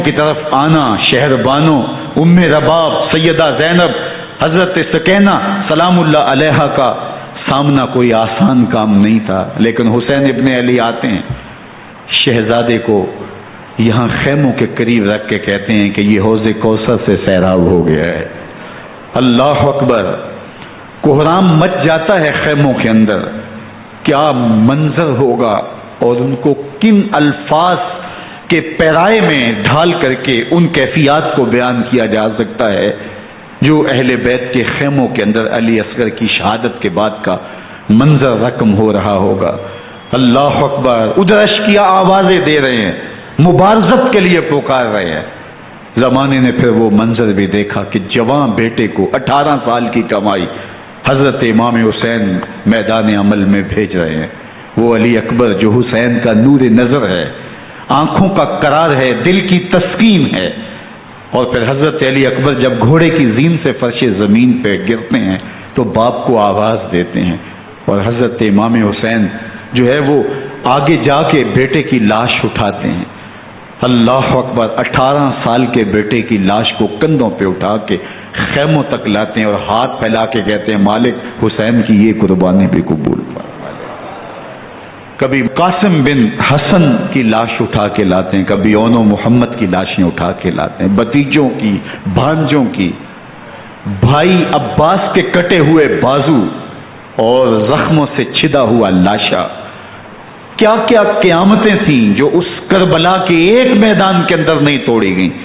کی طرف آنا، شہربانوں، ام رباب، سیدہ زینب، حضرت سکینہ سلام اللہ علیہا کا سامنا کوئی آسان کام نہیں تھا، لیکن حسین ابن علی آتے ہیں، شہزادے کو یہاں خیموں کے قریب رکھ کے کہتے ہیں کہ یہ حوض کوثر سے سیراب ہو گیا ہے۔ اللہ اکبر، کوہرام مچ جاتا ہے خیموں کے اندر، کیا منظر ہوگا اور ان کو کن الفاظ کے پیرائے میں ڈھال کر کے ان کیفیات کو بیان کیا جا سکتا ہے جو اہل بیت کے خیموں کے اندر علی اصغر کی شہادت کے بعد کا منظر رقم ہو رہا ہوگا۔ اللہ اکبر، ادھر اشکیا آوازیں دے رہے ہیں، مبارزت کے لیے پکار رہے ہیں۔ زمانے نے پھر وہ منظر بھی دیکھا کہ جوان بیٹے کو 18 سال کی کمائی حضرت امام حسین میدان عمل میں بھیج رہے ہیں۔ وہ علی اکبر جو حسین کا نور نظر ہے، آنکھوں کا قرار ہے، دل کی تسکین ہے۔ اور پھر حضرت علی اکبر جب گھوڑے کی زین سے فرش زمین پہ گرتے ہیں تو باپ کو آواز دیتے ہیں، اور حضرت امام حسین جو ہے وہ آگے جا کے بیٹے کی لاش اٹھاتے ہیں۔ اللہ اکبر، 18 سال کے بیٹے کی لاش کو کندھوں پہ اٹھا کے خیموں تک لاتے ہیں اور ہاتھ پھیلا کے کہتے ہیں مالک حسین کی یہ قربانی بھی قبول فرما۔ کبھی قاسم بن حسن کی لاش اٹھا کے لاتے ہیں، کبھی اون و محمد کی لاشیں اٹھا کے لاتے ہیں، بتیجوں کی، بھانجوں کی، بھائی عباس کے کٹے ہوئے بازو اور زخموں سے چھدا ہوا لاشا۔ کیا کیا قیامتیں تھیں جو اس کربلا کے ایک میدان کے اندر نہیں توڑی گئیں۔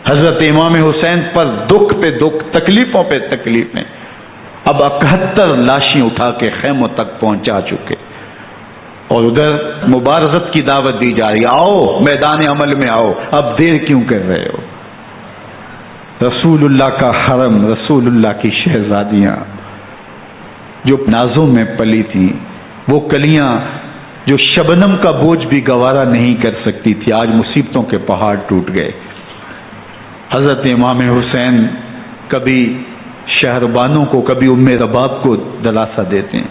حضرت امام حسین پر دکھ پہ دکھ، تکلیفوں پہ تکلیفیں، اب 71 لاشیں اٹھا کے خیموں تک پہنچا چکے، اور ادھر مبارزت کی دعوت دی جا رہی ہے، آؤ میدان عمل میں آؤ، اب دیر کیوں کر رہے ہو۔ رسول اللہ کا حرم، رسول اللہ کی شہزادیاں جو نازوں میں پلی تھیں، وہ کلیاں جو شبنم کا بوجھ بھی گوارا نہیں کر سکتی تھی، آج مصیبتوں کے پہاڑ ٹوٹ گئے۔ حضرت امام حسین کبھی شہربانوں کو، کبھی ام رباب کو دلاسا دیتے ہیں،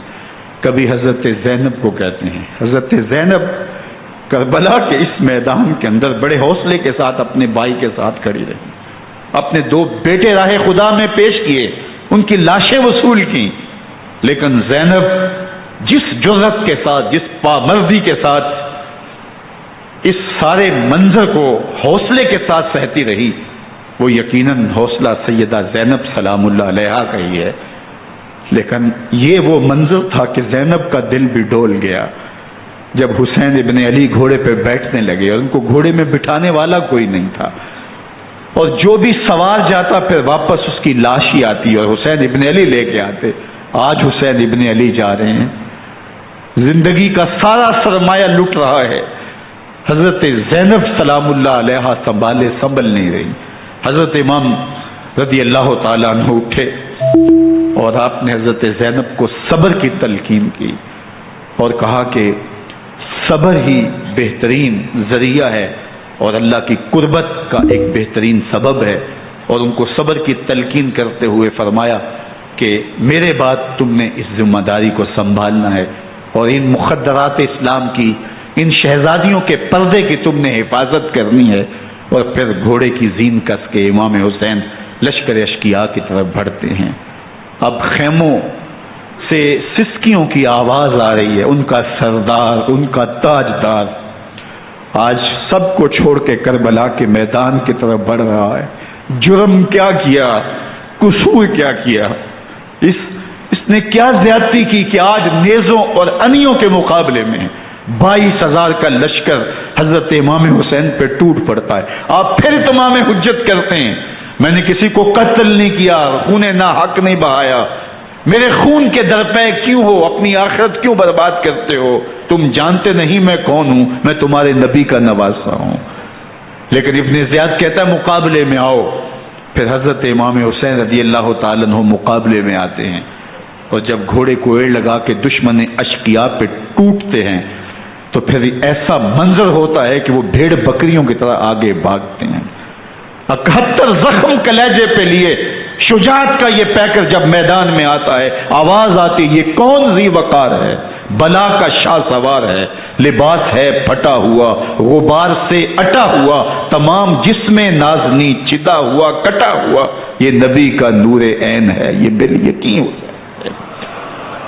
کبھی حضرت زینب کو کہتے ہیں۔ حضرت زینب کربلا کے اس میدان کے اندر بڑے حوصلے کے ساتھ اپنے بھائی کے ساتھ کھڑی رہی، اپنے 2 بیٹے راہ خدا میں پیش کیے، ان کی لاشیں وصول کی، لیکن زینب جس جرأت کے ساتھ، جس پامردی کے ساتھ اس سارے منظر کو حوصلے کے ساتھ سہتی رہی، وہ یقیناً حوصلہ سیدہ زینب سلام اللہ علیہا کا ہی ہے، لیکن یہ وہ منظر تھا کہ زینب کا دل بھی ڈول گیا جب حسین ابن علی گھوڑے پہ بیٹھنے لگے اور ان کو گھوڑے میں بٹھانے والا کوئی نہیں تھا، اور جو بھی سوار جاتا پھر واپس اس کی لاش ہی آتی اور حسین ابن علی لے کے آتے۔ آج حسین ابن علی جا رہے ہیں، زندگی کا سارا سرمایہ لٹ رہا ہے، حضرت زینب سلام اللہ علیہا سنبھل نہیں رہی۔ حضرت امام رضی اللہ تعالیٰ عنہ اٹھے اور آپ نے حضرت زینب کو صبر کی تلقین کی اور کہا کہ صبر ہی بہترین ذریعہ ہے اور اللہ کی قربت کا ایک بہترین سبب ہے، اور ان کو صبر کی تلقین کرتے ہوئے فرمایا کہ میرے بعد تم نے اس ذمہ داری کو سنبھالنا ہے اور ان مخدرات اسلام کی، ان شہزادیوں کے پردے کی تم نے حفاظت کرنی ہے۔ اور پھر گھوڑے کی زین کس کے امام حسین لشکر اشکیا کی طرف بڑھتے ہیں۔ اب خیموں سے سسکیوں کی آواز آ رہی ہے، ان کا سردار، ان کا تاجدار آج سب کو چھوڑ کے کربلا کے میدان کی طرف بڑھ رہا ہے۔ جرم کیا کیا، قصور کیا کیا، اس نے کیا زیادتی کی کہ آج نیزوں اور انیوں کے مقابلے میں 22,000 کا لشکر حضرت امام حسین پہ ٹوٹ پڑتا ہے۔ آپ پھر تمام حجت کرتے ہیں میں نے کسی کو قتل نہیں کیا، خون ناحق نہیں بہایا، میرے خون کے درپے کیوں ہو، اپنی آخرت کیوں برباد کرتے ہو، تم جانتے نہیں میں کون ہوں، میں تمہارے نبی کا نواسا ہوں۔ لیکن ابن زیاد کہتا ہے مقابلے میں آؤ۔ پھر حضرت امام حسین رضی اللہ تعالیٰ عنہ مقابلے میں آتے ہیں، اور جب گھوڑے کو ایڑ لگا کے دشمن اشقیاء پہ ٹوٹتے ہیں تو پھر ایسا منظر ہوتا ہے کہ وہ بھیڑ بکریوں کی طرح آگے بھاگتے ہیں۔ 71 زخم کلیجے پہ لیے شجاعت کا یہ پیکر جب میدان میں آتا ہے، آواز آتی، یہ کون ذی وقار ہے، بلا کا شاہ سوار ہے، لباس ہے پھٹا ہوا غبار سے اٹا ہوا، تمام جسم نازنی چدا ہوا کٹا ہوا، یہ نبی کا نور عین ہے، یہ بال یقین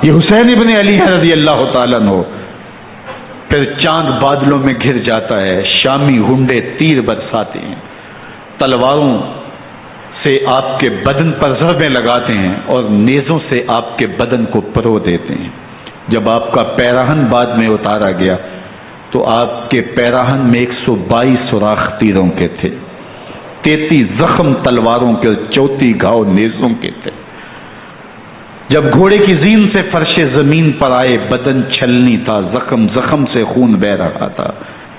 یہ حسین ابن علی رضی اللہ تعالیٰ عنہ۔ پھر چاند بادلوں میں گھر جاتا ہے، شامی ہنڈے تیر برساتے ہیں، تلواروں سے آپ کے بدن پر ضربیں لگاتے ہیں اور نیزوں سے آپ کے بدن کو پرو دیتے ہیں۔ جب آپ کا پیراہن بعد میں اتارا گیا تو آپ کے پیراہن میں 122 سوراخ تیروں کے تھے، 33 زخم تلواروں کے اور 34 گھاؤ نیزوں کے تھے۔ جب گھوڑے کی زین سے فرش زمین پر آئے، بدن چھلنی تھا، زخم زخم سے خون بہ رہا تھا،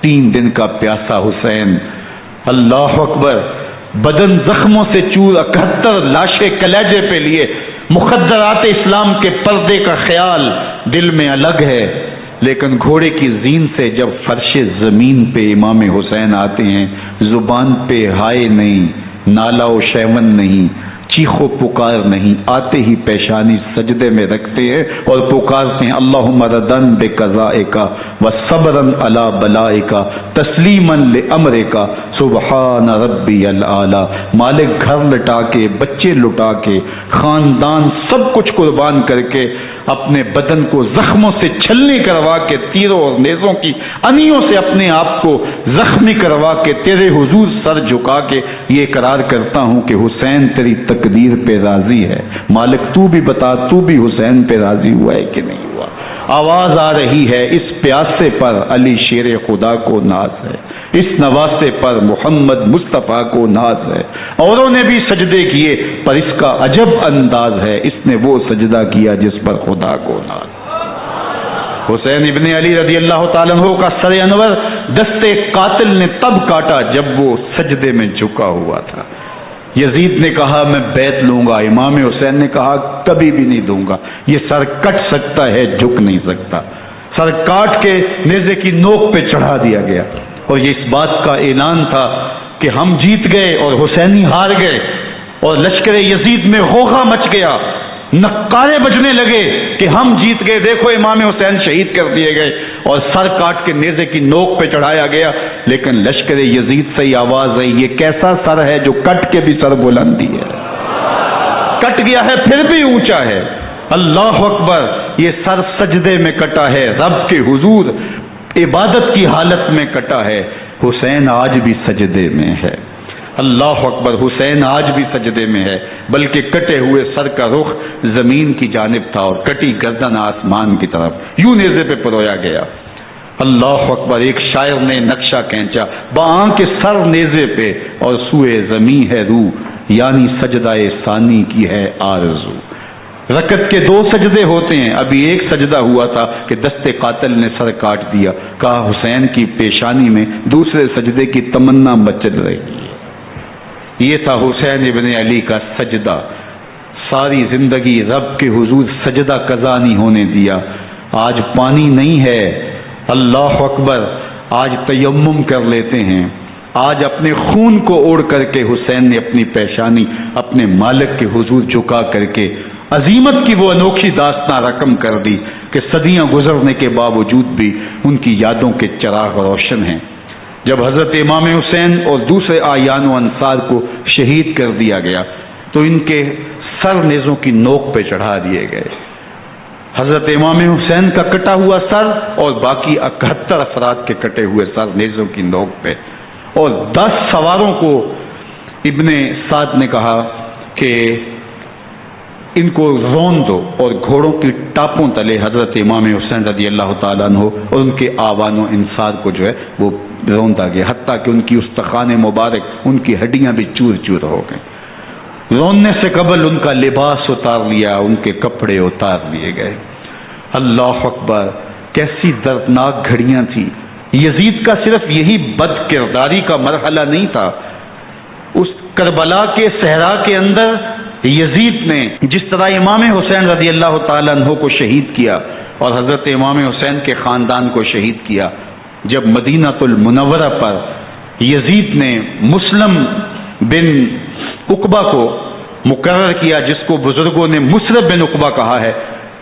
3 دن کا پیاسا حسین، اللہ اکبر، بدن زخموں سے چور، 71 لاشیں کلیجے پہ لیے، مخدرات اسلام کے پردے کا خیال دل میں الگ ہے، لیکن گھوڑے کی زین سے جب فرش زمین پہ امام حسین آتے ہیں، زبان پہ ہائے نہیں، نالا و شیون نہیں، چیخ و پکار نہیں، آتے ہی پیشانی سجدے میں رکھتے ہیں اور پکارتے ہیں اللہم ردن بقضائک وصبرا علی بلائک تسلیما لامرک سبحان ربی الاعلی۔ مالک گھر لٹا کے، بچے لٹا کے، خاندان سب کچھ قربان کر کے، اپنے بدن کو زخموں سے چھلنی کروا کے، تیروں اور نیزوں کی انیوں سے اپنے آپ کو زخمی کروا کے، تیرے حضور سر جھکا کے یہ اقرار کرتا ہوں کہ حسین تیری تقدیر پہ راضی ہے، مالک تو بھی بتا، تو بھی حسین پہ راضی ہوا ہے کہ نہیں ہوا؟ آواز آ رہی ہے، اس پیاسے پر علی شیر خدا کو ناز ہے، اس نواسے پر محمد مصطفیٰ کو ناز ہے۔ اوروں نے بھی سجدے کیے پر اس کا عجب انداز ہے، اس نے وہ سجدہ کیا جس پر خدا کو ناز۔ حسین ابن علی رضی اللہ تعالیٰ عنہ کا سر انور دستے قاتل نے تب کاٹا جب وہ سجدے میں جھکا ہوا تھا۔ یزید نے کہا میں بیعت لوں گا، امام حسین نے کہا کبھی بھی نہیں دوں گا، یہ سر کٹ سکتا ہے جھک نہیں سکتا۔ سر کاٹ کے نیزے کی نوک پہ چڑھا دیا گیا اور یہ اس بات کا اعلان تھا کہ ہم جیت گئے اور حسینی ہار گئے، اور لشکر یزید میں غوغا مچ گیا، نقارے بجنے لگے کہ ہم جیت گئے، دیکھو امام حسین شہید کر دیے گئے، اور سر کاٹ کے نیزے کی نوک پہ چڑھایا گیا۔ لیکن لشکر یزید سے ہی آواز آئی یہ کیسا سر ہے جو کٹ کے بھی سر بلندی ہے، کٹ گیا ہے پھر بھی اونچا ہے، اللہ اکبر، یہ سر سجدے میں کٹا ہے، رب کے حضور عبادت کی حالت میں کٹا ہے۔ حسین آج بھی سجدے میں ہے، اللہ اکبر، حسین آج بھی سجدے میں ہے، بلکہ کٹے ہوئے سر کا رخ زمین کی جانب تھا اور کٹی گردن آسمان کی طرف، یوں نیزے پہ پرویا گیا۔ اللہ اکبر، ایک شاعر نے نقشہ کھینچا، باں کے سر نیزے پہ اور سوئے زمیں ہے روح، یعنی سجدہ ثانی کی ہے آرزو۔ رکعت کے 2 سجدے ہوتے ہیں، ابھی ایک سجدہ ہوا تھا کہ دستے قاتل نے سر کاٹ دیا، کہا حسین کی پیشانی میں دوسرے سجدے کی تمنا مچل رہی ہے۔ یہ تھا حسین ابن علی کا سجدہ، ساری زندگی رب کے حضور سجدہ قضا نہیں ہونے دیا۔ آج پانی نہیں ہے، اللہ اکبر، آج تیمم کر لیتے ہیں، آج اپنے خون کو اوڑھ کر کے حسین نے اپنی پیشانی اپنے مالک کے حضور جھکا کر کے عظیمت کی وہ انوکھی داستان رقم کر دی کہ صدیاں گزرنے کے باوجود بھی ان کی یادوں کے چراغ روشن ہیں۔ جب حضرت امام حسین اور دوسرے آیان و انصار کو شہید کر دیا گیا تو ان کے سر نیزوں کی نوک پہ چڑھا دیے گئے، حضرت امام حسین کا کٹا ہوا سر اور باقی 71 افراد کے کٹے ہوئے سر نیزوں کی نوک پہ، اور 10 سواروں کو ابن سعد نے کہا کہ ان کو رون دو، اور گھوڑوں کی ٹاپوں تلے حضرت امام حسین رضی اللہ تعالیٰ عنہ اور ان کے آوان و انصار کو جو ہے وہ روندا گیا، حتیٰ کہ ان کی استخوان مبارک، ان کی ہڈیاں بھی چور چور ہو گئیں۔ روننے سے قبل ان کا لباس اتار لیا، ان کے کپڑے اتار لیے گئے۔ اللہ اکبر، کیسی دردناک گھڑیاں تھیں۔ یزید کا صرف یہی بد کرداری کا مرحلہ نہیں تھا، اس کربلا کے صحرا کے اندر یزید نے جس طرح امام حسین رضی اللہ تعالیٰ عنہ کو شہید کیا اور حضرت امام حسین کے خاندان کو شہید کیا، جب مدینہ المنورہ پر یزید نے مسلم بن عقبہ کو مقرر کیا، جس کو بزرگوں نے مصرب بن عقبہ کہا ہے،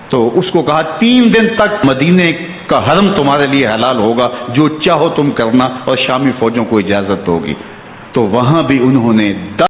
تو اس کو کہا 3 دن تک مدینے کا حرم تمہارے لیے حلال ہوگا، جو چاہو تم کرنا، اور شامی فوجوں کو اجازت ہوگی۔ تو وہاں بھی انہوں نے